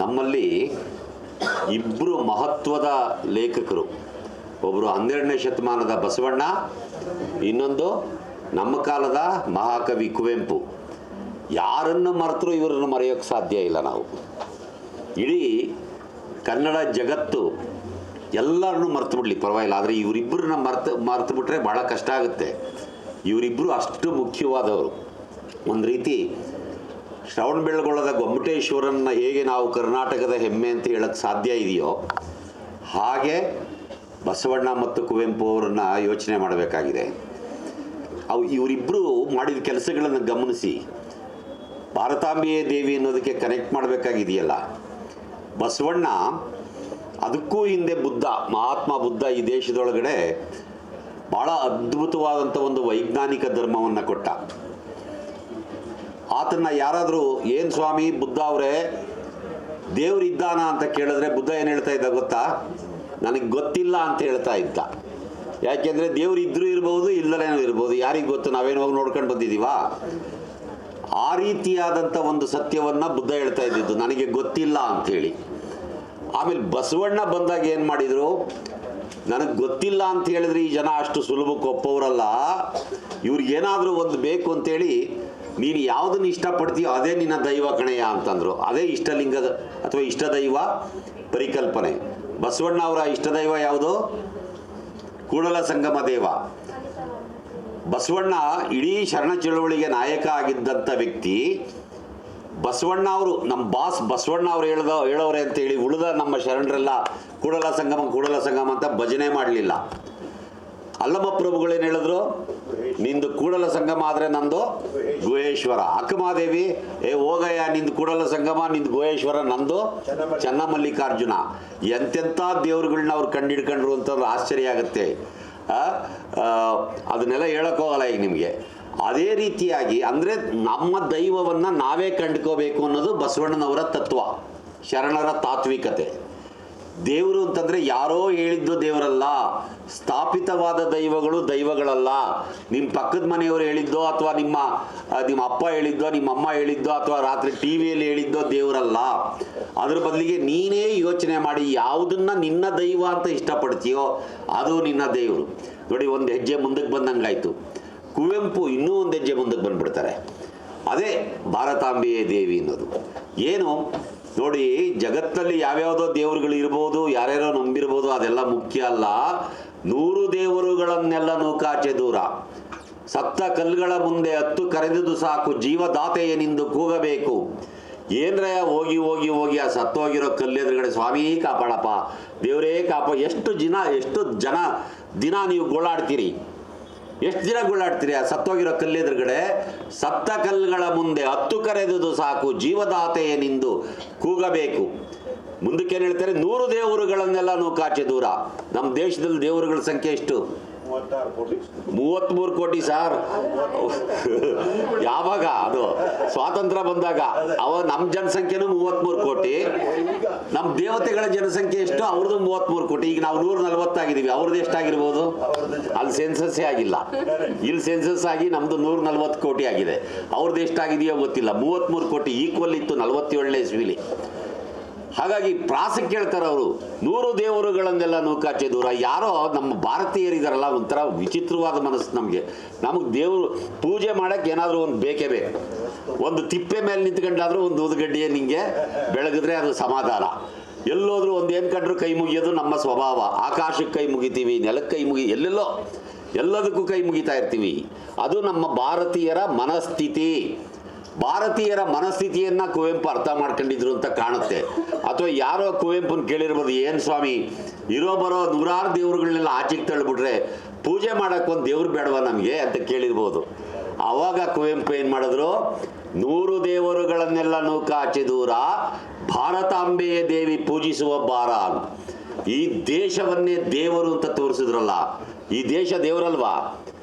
ನಮ್ಮಲ್ಲಿ ಇಬ್ಬರು ಮಹತ್ವದ ಲೇಖಕರು, ಒಬ್ಬರು 12ನೇ ಶತಮಾನದ ಬಸವಣ್ಣ, ಇನ್ನೊಂದು ನಮ್ಮ ಕಾಲದ ಮಹಾಕವಿ ಕುವೆಂಪು. ಯಾರನ್ನು ಮರೆತರೂ ಇವರನ್ನು ಮರೆಯೋಕ್ಕೆ ಸಾಧ್ಯ ಇಲ್ಲ ನಾವು. ಇಡೀ ಕನ್ನಡ ಜಗತ್ತು ಎಲ್ಲರನ್ನೂ ಮರೆತು ಬಿಡಲಿ ಪರವಾಗಿಲ್ಲ, ಆದರೆ ಇವರಿಬ್ಬರನ್ನ ಮರೆತು ಬಿಟ್ರೆ ಭಾಳ ಕಷ್ಟ ಆಗುತ್ತೆ. ಇವರಿಬ್ಬರು ಅಷ್ಟು ಮುಖ್ಯವಾದವರು. ಒಂದು ರೀತಿ ಶ್ರವಣಬೆಳಗೊಳದ ಗೊಮ್ಮಟೇಶ್ವರನ್ನ ಹೇಗೆ ನಾವು ಕರ್ನಾಟಕದ ಹೆಮ್ಮೆ ಅಂತ ಹೇಳಕ್ಕೆ ಸಾಧ್ಯ ಇದೆಯೋ, ಹಾಗೆ ಬಸವಣ್ಣ ಮತ್ತು ಕುವೆಂಪು ಅವರನ್ನು ಯೋಚನೆ ಮಾಡಬೇಕಾಗಿದೆ. ಇವರಿಬ್ಬರು ಮಾಡಿದ ಕೆಲಸಗಳನ್ನು ಗಮನಿಸಿ ಭಾರತಾಂಬೆಯೇ ದೇವಿ ಅನ್ನೋದಕ್ಕೆ ಕನೆಕ್ಟ್ ಮಾಡಬೇಕಾಗಿದೆಯಲ್ಲ. ಬಸವಣ್ಣ ಅದಕ್ಕೂ ಹಿಂದೆ ಬುದ್ಧ, ಮಹಾತ್ಮ ಬುದ್ಧ ಈ ದೇಶದೊಳಗಡೆ ಭಾಳ ಅದ್ಭುತವಾದಂಥ ಒಂದು ವೈಜ್ಞಾನಿಕ ಧರ್ಮವನ್ನು ಕೊಟ್ಟ. ಆತನ್ನ ಯಾರಾದರೂ ಏನು ಸ್ವಾಮಿ ಬುದ್ಧ ಅವರೇ ದೇವರಿದ್ದಾನ ಅಂತ ಕೇಳಿದ್ರೆ ಬುದ್ಧ ಏನು ಹೇಳ್ತಾ ಇದ್ದ ಗೊತ್ತಾ? ನನಗೆ ಗೊತ್ತಿಲ್ಲ ಅಂತ ಹೇಳ್ತಾ ಇದ್ದ. ಯಾಕೆಂದರೆ ದೇವ್ರು ಇದ್ರೂ ಇರ್ಬೋದು, ಇಲ್ಲದೇನೋ ಇರ್ಬೋದು, ಯಾರಿಗೆ ಗೊತ್ತು, ನಾವೇನು ಹೋಗಿ ನೋಡ್ಕೊಂಡು ಬಂದಿದ್ದೀವಾ? ಆ ರೀತಿಯಾದಂಥ ಒಂದು ಸತ್ಯವನ್ನು ಬುದ್ಧ ಹೇಳ್ತಾ ಇದ್ದಿದ್ದು, ನನಗೆ ಗೊತ್ತಿಲ್ಲ ಅಂಥೇಳಿ. ಆಮೇಲೆ ಬಸವಣ್ಣ ಬಂದಾಗ ಏನು ಮಾಡಿದರು? ನನಗೆ ಗೊತ್ತಿಲ್ಲ ಅಂತ ಹೇಳಿದ್ರೆ ಈ ಜನ ಅಷ್ಟು ಸುಲಭಕ್ಕೆ ಒಪ್ಪೋರಲ್ಲ, ಇವ್ರಿಗೇನಾದರೂ ಒಂದು ಬೇಕು ಅಂತೇಳಿ ನೀನು ಯಾವುದನ್ನು ಇಷ್ಟಪಡ್ತೀಯೋ ಅದೇ ನಿನ್ನ ದೈವ ಕಣೆಯ ಅಂತಂದರು. ಅದೇ ಇಷ್ಟಲಿಂಗದ ಅಥವಾ ಇಷ್ಟದೈವ ಪರಿಕಲ್ಪನೆ. ಬಸವಣ್ಣ ಅವರ ಇಷ್ಟದೈವ ಯಾವುದು? ಕೂಡಲ ಸಂಗಮ ದೇವ. ಬಸವಣ್ಣ ಇಡೀ ಶರಣ ಚಳವಳಿಗೆ ನಾಯಕ ಆಗಿದ್ದಂಥ ವ್ಯಕ್ತಿ. ಬಸವಣ್ಣ ಅವರು ನಮ್ಮ ಬಾಸ್ ಬಸವಣ್ಣ ಅವರು ಹೇಳೋರೆ ಅಂತೇಳಿ ಉಳಿದ ನಮ್ಮ ಶರಣರೆಲ್ಲ ಕೂಡಲ ಸಂಗಮ ಅಂತ ಭಜನೆ ಮಾಡಲಿಲ್ಲ. ಅಲ್ಲಮ್ಮ ಪ್ರಭುಗಳೇನು ಹೇಳಿದ್ರು? ನಿಂದು ಕೂಡಲ ಸಂಗಮ ಆದರೆ ನಂದು ಗುಹೇಶ್ವರ. ಅಕ್ಕಮಾದೇವಿ ಹೋಗಯ್ಯ, ನಿಂದು ಕೂಡಲ ಸಂಗಮ, ನಿಂದು ಗುಹೇಶ್ವರ, ನಂದು ಚನ್ನಮಲ್ಲಿಕಾರ್ಜುನ. ಎಂತೆಂಥ ದೇವ್ರುಗಳನ್ನ ಅವ್ರು ಕಂಡಿಡ್ಕೊಂಡ್ರು ಅಂತಂದ್ರೆ ಆಶ್ಚರ್ಯ ಆಗುತ್ತೆ. ಅದನ್ನೆಲ್ಲ ಹೇಳೋಕ್ಕೋಗಲ್ಲ ಈಗ ನಿಮಗೆ. ಅದೇ ರೀತಿಯಾಗಿ ಅಂದರೆ ನಮ್ಮ ದೈವವನ್ನು ನಾವೇ ಕಂಡುಕೋಬೇಕು ಅನ್ನೋದು ಬಸವಣ್ಣನವರ ತತ್ವ, ಶರಣರ ತಾತ್ವಿಕತೆ. ದೇವರು ಅಂತಂದರೆ ಯಾರೋ ಹೇಳಿದ್ದು ದೇವರಲ್ಲ, ಸ್ಥಾಪಿತವಾದ ದೈವಗಳಲ್ಲ. ನಿಮ್ಮ ಪಕ್ಕದ ಮನೆಯವರು ಹೇಳಿದ್ದೋ ಅಥವಾ ನಿಮ್ಮ ಅಪ್ಪ ಹೇಳಿದ್ದೋ, ನಿಮ್ಮ ಅಮ್ಮ ಹೇಳಿದ್ದೋ, ಅಥವಾ ರಾತ್ರಿ ಟಿ ವಿಯಲ್ಲಿ ಹೇಳಿದ್ದೋ ದೇವರಲ್ಲ. ಅದ್ರ ಬದಲಿಗೆ ನೀನೇ ಯೋಚನೆ ಮಾಡಿ ಯಾವುದನ್ನು ನಿನ್ನ ದೈವ ಅಂತ ಇಷ್ಟಪಡ್ತೀಯೋ ಅದು ನಿನ್ನ ದೇವರು. ನೋಡಿ, ಒಂದು ಹೆಜ್ಜೆ ಮುಂದಕ್ಕೆ ಬಂದಂಗಾಯ್ತು. ಕುವೆಂಪು ಇನ್ನೂ ಒಂದು ಹೆಜ್ಜೆ ಮುಂದಕ್ಕೆ ಬಂದುಬಿಡ್ತಾರೆ. ಅದೇ ಭಾರತಾಂಬೆಯೇ ದೇವಿ ಅನ್ನೋದು. ಏನು ನೋಡಿ, ಜಗತ್ತಲ್ಲಿ ಯಾವ್ಯಾವುದೋ ದೇವರುಗಳು ಇರ್ಬೋದು, ಯಾರ್ಯಾರೋ ನಂಬಿರ್ಬೋದು, ಅದೆಲ್ಲ ಮುಖ್ಯ ಅಲ್ಲ. 100 ದೇವರುಗಳನ್ನೆಲ್ಲ ನೂಕಾಚೆ ದೂರ, ಸತ್ತ ಕಲ್ಲುಗಳ ಮುಂದೆ ಹತ್ತು ಕರೆದುದು ಸಾಕು, ಜೀವದಾತೆಯನೆಂದು ಕೂಗಬೇಕು. ಏನ್ರಯ್ಯ ಹೋಗಿ ಹೋಗಿ ಹೋಗಿ ಆ ಸತ್ತೋಗಿರೋ ಕಲ್ಲೆದುರುಗಡೆ ಸ್ವಾಮಿ ಕಾಪಾಡಪ್ಪ, ದೇವರೇ ಎಷ್ಟು ಜನ ದಿನ ನೀವು ಗೋಳಾಡ್ತೀರಿ? ಎಷ್ಟು ದಿನ ಗೋಳಾಡ್ತೀರಿ? ಆ ಸತ್ತೋಗಿರೋ ಕಲ್ಲೆದುರುಗಡೆ ಸತ್ತ ಕಲ್ಲುಗಳ ಮುಂದೆ ಹತ್ತು ಕರೆದುದು ಸಾಕು, ಜೀವದಾತೆಯನೆಂದು ಕೂಗಬೇಕು. ಮುಂದಕ್ಕೇನು ಹೇಳ್ತಾರೆ? 100 ದೇವರುಗಳನ್ನೆಲ್ಲ ನೂಕಾಚೆ ದೂರ. ನಮ್ಮ ದೇಶದಲ್ಲಿ ದೇವರುಗಳ ಸಂಖ್ಯೆ ಎಷ್ಟು? 33 ಕೋಟಿ ಸಾರ್. ಯಾವಾಗ? ಅದು ಸ್ವಾತಂತ್ರ್ಯ ಬಂದಾಗ ನಮ್ಮ ಜನಸಂಖ್ಯೆನೂ 33 ಕೋಟಿ. ನಮ್ಮ ದೇವತೆಗಳ ಜನಸಂಖ್ಯೆ ಎಷ್ಟು? ಅವ್ರದ್ದು 33 ಕೋಟಿ. ಈಗ ನಾವು 140 ಆಗಿದ್ದೀವಿ. ಅವ್ರದ್ದು ಎಷ್ಟಾಗಿರ್ಬೋದು? ಅಲ್ಲಿ ಸೆನ್ಸಸ್ಸೇ ಆಗಿಲ್ಲ. ಇಲ್ಲಿ ಸೆನ್ಸಸ್ ಆಗಿ ನಮ್ದು 140 ಕೋಟಿ ಆಗಿದೆ. ಅವ್ರದ್ದು ಎಷ್ಟಾಗಿದೆಯೋ ಗೊತ್ತಿಲ್ಲ. 33 ಕೋಟಿ ಈಕ್ವಲ್ ಇತ್ತು 47ನೇ ಇಸ್ವಿಲಿ. ಹಾಗಾಗಿ ಪ್ರಾಸಕ್ಕೆ ಹೇಳ್ತಾರೆ ಅವರು, 100 ದೇವರುಗಳನ್ನೆಲ್ಲ ನೂಕಾಚೆ ದೂರ. ಯಾರೋ ನಮ್ಮ ಭಾರತೀಯರಿದಾರಲ್ಲ, ಒಂಥರ ವಿಚಿತ್ರವಾದ ಮನಸ್ಸು ನಮಗೆ ದೇವರು ಪೂಜೆ ಮಾಡೋಕ್ಕೆ ಏನಾದರೂ ಒಂದು ಬೇಕೇ ಬೇಕು. ಒಂದು ತಿಪ್ಪೆ ಮೇಲೆ ನಿಂತ್ಕೊಂಡಾದ್ರೂ ಒಂದು ಊದುಗಡ್ಡಿಯೇ ನಿಂಗೆ ಬೆಳಗಿದ್ರೆ ಅದು ಸಮಾಧಾನ. ಎಲ್ಲೋದ್ರೂ ಒಂದು ಏನು ಕಂಡ್ರು ಕೈ ಮುಗಿಯೋದು ನಮ್ಮ ಸ್ವಭಾವ. ಆಕಾಶಕ್ಕೆ ಕೈ ಮುಗಿತೀವಿ, ನೆಲಕ್ಕೆ ಕೈ ಎಲ್ಲದಕ್ಕೂ ಕೈ ಮುಗಿತಾ ಇರ್ತೀವಿ. ಅದು ನಮ್ಮ ಭಾರತೀಯರ ಮನಸ್ಥಿತಿ. ಭಾರತೀಯರ ಮನಸ್ಥಿತಿಯನ್ನು ಕುವೆಂಪು ಅರ್ಥ ಮಾಡ್ಕೊಂಡಿದ್ರು ಅಂತ ಕಾಣುತ್ತೆ. ಅಥವಾ ಯಾರೋ ಕುವೆಂಪುನ ಕೇಳಿರ್ಬೋದು, ಏನು ಸ್ವಾಮಿ ಇರೋ ಬರೋ 100 ದೇವರುಗಳನ್ನೆಲ್ಲ ಆಚೆಗೆ ತಳ್ಳಿಬಿಟ್ರೆ ಪೂಜೆ ಮಾಡೋಕ್ಕೆ ಒಂದು ದೇವ್ರು ಬೇಡವಾ ನಮಗೆ ಅಂತ ಕೇಳಿರ್ಬೋದು. ಆವಾಗ ಕುವೆಂಪು ಏನು ಮಾಡಿದ್ರು? 100 ದೇವರುಗಳನ್ನೆಲ್ಲ ನೂಕಾಚೆ ದೂರ, ಭಾರತಾಂಬೆಯ ದೇವಿ ಪೂಜಿಸುವ ಬಾರ. ಈ ದೇಶವನ್ನೇ ದೇವರು ಅಂತ ತೋರಿಸಿದ್ರಲ್ಲ, ಈ ದೇಶ ದೇವರಲ್ವಾ?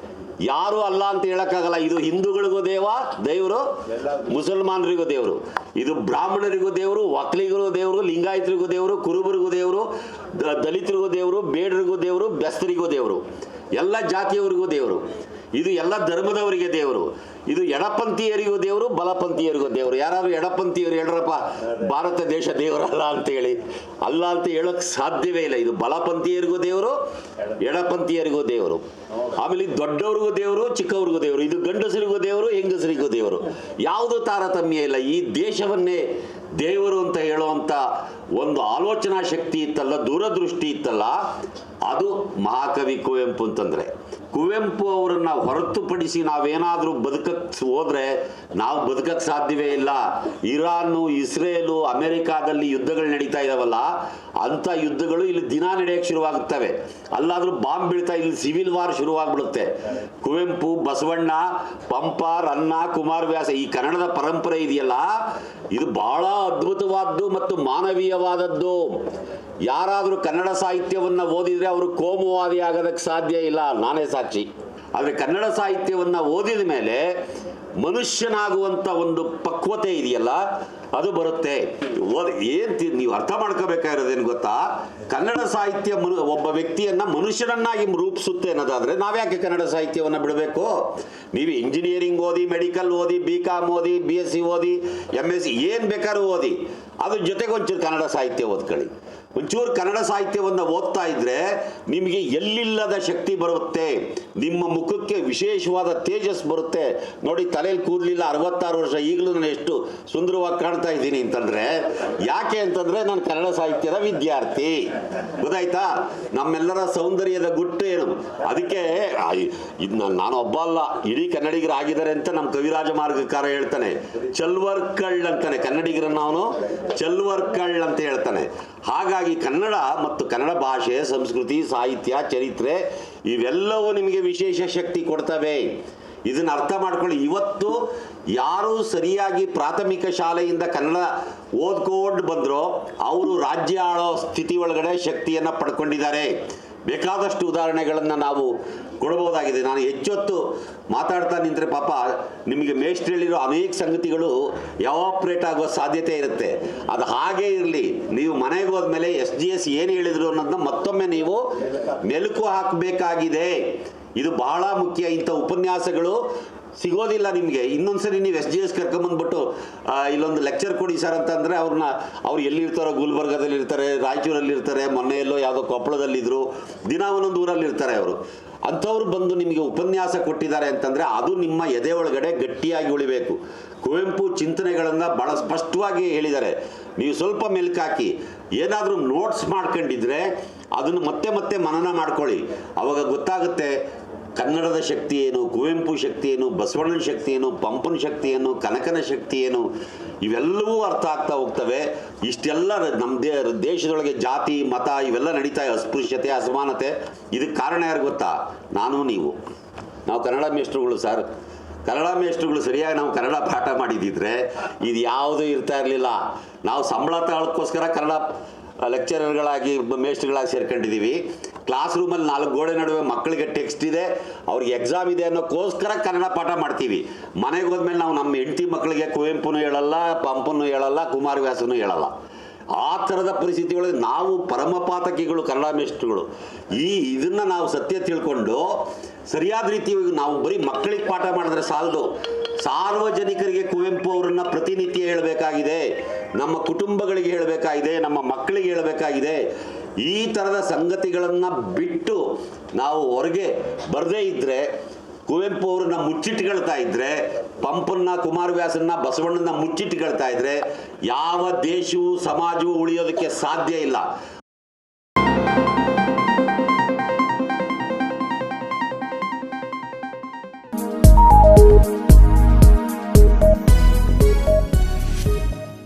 ಯಾರು ಅಲ್ಲ ಅಂತ ಹೇಳಕ್ಕಾಗಲ್ಲ. ಇದು ಹಿಂದೂಗಳಿಗೂ ದೇವರು, ಮುಸಲ್ಮಾನರಿಗೂ ದೇವರು, ಇದು ಬ್ರಾಹ್ಮಣರಿಗೂ ದೇವರು, ಒಕ್ಕಲಿಗರಿಗೂ ದೇವರು, ಲಿಂಗಾಯತರಿಗೂ ದೇವರು, ಕುರುಬರಿಗೂ ದೇವರು, ದಲಿತರಿಗೂ ದೇವರು, ಬೇಡರಿಗೂ ದೇವರು, ಬೆಸ್ತರಿಗೂ ದೇವರು, ಎಲ್ಲ ಜಾತಿಯವರಿಗೂ ದೇವರು. ಇದು ಎಲ್ಲ ಧರ್ಮದವರಿಗೆ ದೇವರು. ಇದು ಎಡಪಂಥೀಯರಿಗೂ ದೇವರು, ಬಲಪಂಥೀಯರಿಗೂ ದೇವರು. ಯಾರಾದ್ರೂ ಎಡಪಂಥೀಯರು ಹೇಳ್ರಪ್ಪ ಭಾರತ ದೇಶ ದೇವರಲ್ಲ ಅಂತೇಳಿ, ಅಲ್ಲ ಅಂತ ಹೇಳೋಕ್ಕೆ ಸಾಧ್ಯವೇ ಇಲ್ಲ. ಇದು ಬಲಪಂಥೀಯರಿಗೂ ದೇವರು, ಎಡಪಂಥೀಯರಿಗೂ ದೇವರು. ಆಮೇಲೆ ದೊಡ್ಡವ್ರಿಗೂ ದೇವರು, ಚಿಕ್ಕವ್ರಿಗೂ ದೇವರು. ಇದು ಗಂಡಸರಿಗೂ ದೇವರು, ಹೆಂಗಸರಿಗೂ ದೇವರು. ಯಾವುದು ತಾರತಮ್ಯ ಇಲ್ಲ. ಈ ದೇಶವನ್ನೇ ದೇವರು ಅಂತ ಹೇಳುವಂಥ ಒಂದು ಆಲೋಚನಾ ಶಕ್ತಿ ಇತ್ತಲ್ಲ, ದೂರದೃಷ್ಟಿ ಇತ್ತಲ್ಲ, ಅದು ಮಹಾಕವಿ ಕುವೆಂಪು ಅಂತಂದರೆ. ಕುವೆಂಪು ಅವರನ್ನು ಹೊರತುಪಡಿಸಿ ನಾವೇನಾದರೂ ಬದುಕಕ್ಕೆ ಹೋದರೆ ನಾವು ಬದುಕಕ್ಕೆ ಸಾಧ್ಯವೇ ಇಲ್ಲ. ಇರಾನು, ಇಸ್ರೇಲು, ಅಮೆರಿಕಾದಲ್ಲಿ ಯುದ್ಧಗಳು ನಡೀತಾ ಇದಾವಲ್ಲ, ಅಂಥ ಯುದ್ಧಗಳು ಇಲ್ಲಿ ದಿನ ನಡೆಯೋಕ್ಕೆ ಶುರುವಾಗುತ್ತವೆ. ಅಲ್ಲಾದರೂ ಬಾಂಬ್ ಬೀಳ್ತಾ ಇಲ್ಲಿ ಸಿವಿಲ್ ವಾರ್ ಶುರುವಾಗ್ಬಿಡುತ್ತೆ. ಕುವೆಂಪು, ಬಸವಣ್ಣ, ಪಂಪ, ರನ್ನ, ಕುಮಾರವ್ಯಾಸ, ಈ ಕನ್ನಡದ ಪರಂಪರೆ ಇದೆಯಲ್ಲ, ಇದು ಬಹಳ ಅದ್ಭುತವಾದ್ದು ಮತ್ತು ಮಾನವೀಯವಾದದ್ದು. ಯಾರಾದರೂ ಕನ್ನಡ ಸಾಹಿತ್ಯವನ್ನು ಓದಿದರೆ ಅವರು ಕೋಮುವಾದಿ ಆಗೋದಕ್ಕೆ ಸಾಧ್ಯ ಇಲ್ಲ, ನಾನೇ ಸಾಕ್ಷಿ. ಆದರೆ ಕನ್ನಡ ಸಾಹಿತ್ಯವನ್ನು ಓದಿದ ಮೇಲೆ ಮನುಷ್ಯನಾಗುವಂಥ ಒಂದು ಪಕ್ವತೆ ಇದೆಯಲ್ಲ, ಅದು ಬರುತ್ತೆ. ನೀವು ಅರ್ಥ ಮಾಡ್ಕೋಬೇಕಾಗಿರೋದೇನು ಗೊತ್ತಾ? ಕನ್ನಡ ಸಾಹಿತ್ಯ ಒಬ್ಬ ವ್ಯಕ್ತಿಯನ್ನು ಮನುಷ್ಯನನ್ನಾಗಿ ರೂಪಿಸುತ್ತೆ ಅನ್ನೋದಾದರೆ ನಾವ್ಯಾಕೆ ಕನ್ನಡ ಸಾಹಿತ್ಯವನ್ನು ಬಿಡಬೇಕು? ನೀವು ಇಂಜಿನಿಯರಿಂಗ್ ಓದಿ, ಮೆಡಿಕಲ್ ಓದಿ, BCom ಓದಿ, BSc ಓದಿ, MSc ಏನು ಬೇಕಾದ್ರೂ ಓದಿ, ಅದ್ರ ಜೊತೆಗೆ ಒಂಚೂರು ಕನ್ನಡ ಸಾಹಿತ್ಯ ಓದ್ಕೊಳ್ಳಿ. ಒಂಚೂರು ಕನ್ನಡ ಸಾಹಿತ್ಯವನ್ನು ಓದ್ತಾ ಇದ್ರೆ ನಿಮಗೆ ಎಲ್ಲಿಲ್ಲದ ಶಕ್ತಿ ಬರುತ್ತೆ. ನಿಮ್ಮ ಮುಖಕ್ಕೆ ವಿಶೇಷವಾದ ತೇಜಸ್ ಬರುತ್ತೆ. ನೋಡಿ, ತಲೆಯಲ್ಲಿ ಕೂದಲಿಲ್ಲ, 66 ವರ್ಷ, ಈಗಲೂ ನಾನು ಎಷ್ಟು ಸುಂದರವಾಗಿ ಕಾಣ್ತಾ ಇದ್ದೀನಿ ಅಂತಂದ್ರೆ ಯಾಕೆ ಅಂತಂದ್ರೆ ನಾನು ಕನ್ನಡ ಸಾಹಿತ್ಯದ ವಿದ್ಯಾರ್ಥಿ. ಗೊತ್ತಾಯ್ತಾ? ನಮ್ಮೆಲ್ಲರ ಸೌಂದರ್ಯದ ಗುಟ್ಟು ಏನು? ಅದಕ್ಕೆ ನಾನು ಒಬ್ಬ ಅಲ್ಲ, ಇಡೀ ಕನ್ನಡಿಗರಾಗಿದ್ದಾರೆ ಅಂತ ನಮ್ಮ ಕವಿರಾಜ ಮಾರ್ಗಕಾರ ಹೇಳ್ತಾನೆ. ಚಲ್ವರ್ಕಳ್ ಅಂತಾನೆ ಕನ್ನಡಿಗರನ್ನ, ಅವನು ಚಲ್ವರ್ಕಳ್ ಅಂತ ಹೇಳ್ತಾನೆ. ಹಾಗಾಗಿ ಕನ್ನಡ ಮತ್ತು ಕನ್ನಡ ಭಾಷೆ, ಸಂಸ್ಕೃತಿ, ಸಾಹಿತ್ಯ, ಚರಿತ್ರೆ ಇವೆಲ್ಲವೂ ನಿಮಗೆ ವಿಶೇಷ ಶಕ್ತಿ ಕೊಡ್ತವೆ. ಇದನ್ನು ಅರ್ಥ ಮಾಡ್ಕೊಳ್ಳಿ. ಇವತ್ತು ಯಾರು ಸರಿಯಾಗಿ ಪ್ರಾಥಮಿಕ ಶಾಲೆಯಿಂದ ಕನ್ನಡ ಓದ್ಕೊಂಡು ಬಂದರೋ ಅವರು ರಾಜ್ಯ ಆಳೋ ಸ್ಥಿತಿ ಒಳಗಡೆ ಶಕ್ತಿಯನ್ನು ಪಡ್ಕೊಂಡಿದ್ದಾರೆ. ಬೇಕಾದಷ್ಟು ಉದಾಹರಣೆಗಳನ್ನು ನಾವು ಕೊಡ್ಬೋದಾಗಿದೆ. ನಾನು ಹೆಚ್ಚೊತ್ತು ಮಾತಾಡ್ತಾ ನಿಂತರೆ ಪಾಪ ನಿಮಗೆ ಮೇಷ್ಟ್ರು ಹೇಳಿರೋ ಅನೇಕ ಸಂಗತಿಗಳು ಎವಾಪ್ರೇಟ್ ಆಗುವ ಸಾಧ್ಯತೆ ಇರುತ್ತೆ. ಅದು ಹಾಗೇ ಇರಲಿ. ನೀವು ಮನೆಗೆ ಹೋದ್ಮೇಲೆ SGS ಏನು ಹೇಳಿದ್ರು ಅನ್ನೋದನ್ನ ಮತ್ತೊಮ್ಮೆ ನೀವು ಮೆಲುಕು ಹಾಕಬೇಕಾಗಿದೆ. ಇದು ಬಹಳ ಮುಖ್ಯ. ಇಂಥ ಉಪನ್ಯಾಸಗಳು ಸಿಗೋದಿಲ್ಲ ನಿಮಗೆ. ಇನ್ನೊಂದ್ಸರಿ ನೀವು SGS ಕರ್ಕೊಂಬಂದ್ಬಿಟ್ಟು ಇಲ್ಲೊಂದು ಲೆಕ್ಚರ್ ಕೊಡಿ ಸರ್ ಅಂತಂದರೆ ಅವ್ರು ಎಲ್ಲಿರ್ತಾರೋ, ಗುಲ್ಬರ್ಗದಲ್ಲಿ ಇರ್ತಾರೆ, ರಾಯಚೂರಲ್ಲಿ ಇರ್ತಾರೆ, ಮೊನ್ನೆ ಎಲ್ಲೋ ಯಾವುದೋ ಕೊಪ್ಪಳದಲ್ಲಿದ್ದರು, ದಿನ ಒಂದೊಂದು ಊರಲ್ಲಿ ಇರ್ತಾರೆ ಅವರು. ಅಂಥವ್ರು ಬಂದು ನಿಮಗೆ ಉಪನ್ಯಾಸ ಕೊಟ್ಟಿದ್ದಾರೆ ಅಂತಂದರೆ ಅದು ನಿಮ್ಮ ಎದೆ ಒಳಗಡೆ ಗಟ್ಟಿಯಾಗಿ ಉಳಿಬೇಕು. ಕುವೆಂಪು ಚಿಂತನೆಗಳನ್ನು ಭಾಳ ಸ್ಪಷ್ಟವಾಗಿ ಹೇಳಿದ್ದಾರೆ. ನೀವು ಸ್ವಲ್ಪ ಮೆಲ್ಕಾಕಿ ಏನಾದರೂ ನೋಟ್ಸ್ ಮಾಡ್ಕೊಂಡಿದ್ರೆ ಅದನ್ನು ಮತ್ತೆ ಮತ್ತೆ ಮನನ ಮಾಡ್ಕೊಳ್ಳಿ. ಅವಾಗ ಗೊತ್ತಾಗುತ್ತೆ ಕನ್ನಡದ ಶಕ್ತಿ ಏನು, ಕುವೆಂಪು ಶಕ್ತಿ ಏನು, ಬಸವಣ್ಣನ ಶಕ್ತಿ ಏನು, ಪಂಪನ ಶಕ್ತಿ ಏನು, ಕನಕನ ಶಕ್ತಿ ಏನು, ಇವೆಲ್ಲವೂ ಅರ್ಥ ಆಗ್ತಾ ಹೋಗ್ತವೆ. ಇಷ್ಟೆಲ್ಲ ನಮ್ಮ ದೇಶದೊಳಗೆ ಜಾತಿ, ಮತ ಇವೆಲ್ಲ ನಡೀತಾ, ಅಸ್ಪೃಶ್ಯತೆ, ಅಸಮಾನತೆ, ಇದಕ್ಕೆ ಕಾರಣ ಯಾರು ಗೊತ್ತಾ? ನಾನು, ನೀವು. ನಾವು ಕನ್ನಡ ಮೇಷ್ಟ್ರುಗಳು ಸರ್. ಕನ್ನಡ ಮೇಷ್ಟ್ರುಗಳು ಸರಿಯಾಗಿ ನಾವು ಕನ್ನಡ ಪಾಠ ಮಾಡಿದ್ದಿದ್ರೆ ಇದು ಯಾವುದೂ ಇರ್ತಾ ಇರಲಿಲ್ಲ. ನಾವು ಸಂಬಳ ತಗೊಳ್ಳೋಕ್ಕೋಸ್ಕರ ಕನ್ನಡ ಲೆಕ್ಚರರ್ಗಳಾಗಿ, ಮೇಷ್ಟ್ರುಗಳಾಗಿ ಸೇರ್ಕೊಂಡಿದ್ದೀವಿ. ಕ್ಲಾಸ್ ರೂಮಲ್ಲಿ 4 ಗೋಡೆ ನಡುವೆ ಮಕ್ಕಳಿಗೆ ಟೆಕ್ಸ್ಟ್ ಇದೆ, ಅವ್ರಿಗೆ ಎಕ್ಸಾಮ್ ಇದೆ ಅನ್ನೋಕ್ಕೋಸ್ಕರ ಕನ್ನಡ ಪಾಠ ಮಾಡ್ತೀವಿ. ಮನೆಗೆ ಹೋದ್ಮೇಲೆ ನಾವು ನಮ್ಮ ಹೆಂಡತಿ ಮಕ್ಕಳಿಗೆ ಕುವೆಂಪುನೂ ಹೇಳಲ್ಲ, ಪಂಪನೂ ಹೇಳಲ್ಲ, ಕುಮಾರವ್ಯಾಸನೂ ಹೇಳಲ್ಲ. ಆ ಥರದ ಪರಿಸ್ಥಿತಿ ಒಳಗೆ ನಾವು ಪರಮಪಾತಕಿಗಳು, ಕನ್ನಡ ಮೇಷ್ಟ್ರುಗಳು. ಇದನ್ನು ನಾವು ಸತ್ಯ ತಿಳ್ಕೊಂಡು ಸರಿಯಾದ ರೀತಿ ನಾವು ಬರೀ ಮಕ್ಕಳಿಗೆ ಪಾಠ ಮಾಡಿದ್ರೆ ಸಾಲದು, ಸಾರ್ವಜನಿಕರಿಗೆ ಕುವೆಂಪು ಅವರನ್ನು ಪ್ರತಿನಿತ್ಯ ಹೇಳಬೇಕಾಗಿದೆ, ನಮ್ಮ ಕುಟುಂಬಗಳಿಗೆ ಹೇಳಬೇಕಾಗಿದೆ, ನಮ್ಮ ಮಕ್ಕಳಿಗೆ ಹೇಳಬೇಕಾಗಿದೆ. ಈ ಥರದ ಸಂಗತಿಗಳನ್ನು ಬಿಟ್ಟು ನಾವು ಹೊರಗೆ ಬರದೇ ಇದ್ದರೆ, ಕುವೆಂಪು ಅವ್ರನ್ನ ಮುಚ್ಚಿಟ್ಕೊಳ್ತಾ ಇದ್ರೆ, ಪಂಪನ್ನ, ಕುಮಾರವ್ಯಾಸನ್ನ, ಬಸವಣ್ಣನ ಮುಚ್ಚಿಟ್ಕೊಳ್ತಾ ಇದ್ರೆ ಯಾವ ದೇಶವೂ ಸಮಾಜವೂ ಉಳಿಯೋದಕ್ಕೆ ಸಾಧ್ಯ ಇಲ್ಲ.